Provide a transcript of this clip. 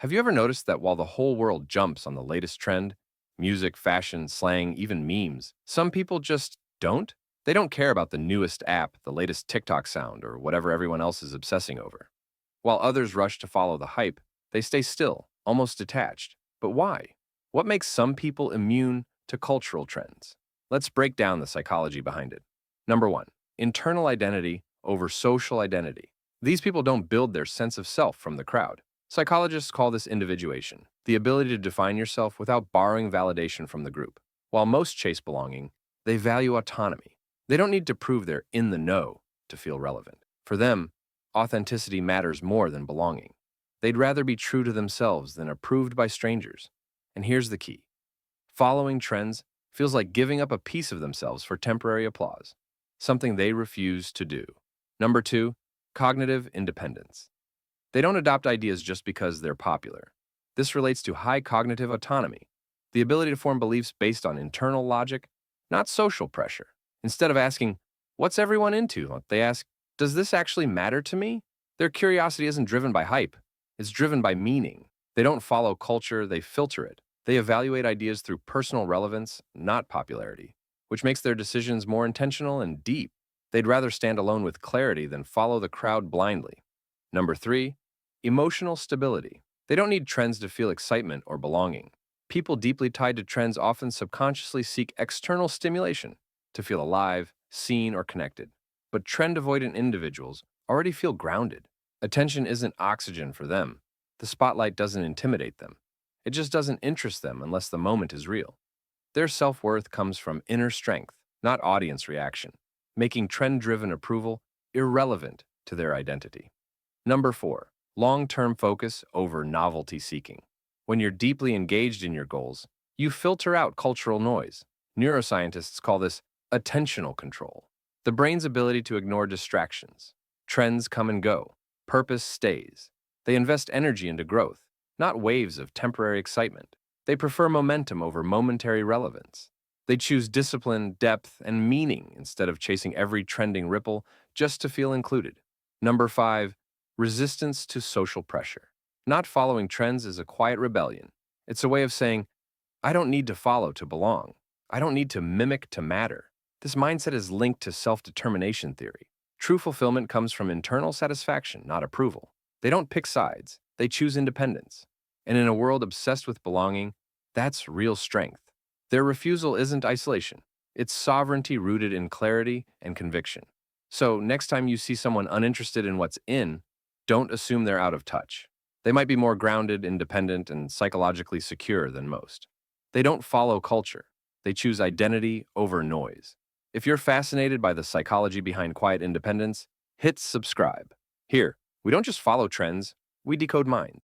Have you ever noticed that while the whole world jumps on the latest trend, music, fashion, slang, even memes, some people just don't? They don't care about the newest app, the latest TikTok sound, or whatever everyone else is obsessing over. While others rush to follow the hype, they stay still, almost detached. But why? What makes some people immune to cultural trends? Let's break down the psychology behind it. Number one, internal identity over social identity. These people don't build their sense of self from the crowd. Psychologists call this individuation, the ability to define yourself without borrowing validation from the group. While most chase belonging, they value autonomy. They don't need to prove they're in the know to feel relevant. For them, authenticity matters more than belonging. They'd rather be true to themselves than approved by strangers. And here's the key. Following trends feels like giving up a piece of themselves for temporary applause, something they refuse to do. Number two, cognitive independence. They don't adopt ideas just because they're popular. This relates to high cognitive autonomy, the ability to form beliefs based on internal logic, not social pressure. Instead of asking, what's everyone into? They ask, does this actually matter to me? Their curiosity isn't driven by hype, it's driven by meaning. They don't follow culture, they filter it. They evaluate ideas through personal relevance, not popularity, which makes their decisions more intentional and deep. They'd rather stand alone with clarity than follow the crowd blindly. Number three, emotional stability. They don't need trends to feel excitement or belonging. People deeply tied to trends often subconsciously seek external stimulation to feel alive, seen, or connected. But trend-avoidant individuals already feel grounded. Attention isn't oxygen for them. The spotlight doesn't intimidate them. It just doesn't interest them unless the moment is real. Their self-worth comes from inner strength, not audience reaction, making trend-driven approval irrelevant to their identity. Number four, long-term focus over novelty seeking. When you're deeply engaged in your goals, you filter out cultural noise. Neuroscientists call this attentional control, the brain's ability to ignore distractions. Trends come and go. Purpose stays. They invest energy into growth, not waves of temporary excitement. They prefer momentum over momentary relevance. They choose discipline, depth, and meaning instead of chasing every trending ripple just to feel included. Number five, resistance to social pressure. Not following trends is a quiet rebellion. It's a way of saying, I don't need to follow to belong. I don't need to mimic to matter. This mindset is linked to self-determination theory. True fulfillment comes from internal satisfaction, not approval. They don't pick sides. They choose independence. And in a world obsessed with belonging, that's real strength. Their refusal isn't isolation. It's sovereignty rooted in clarity and conviction. So next time you see someone uninterested in what's in, don't assume they're out of touch. They might be more grounded, independent, and psychologically secure than most. They don't follow culture. They choose identity over noise. If you're fascinated by the psychology behind quiet independence, hit subscribe. Here, we don't just follow trends, we decode minds.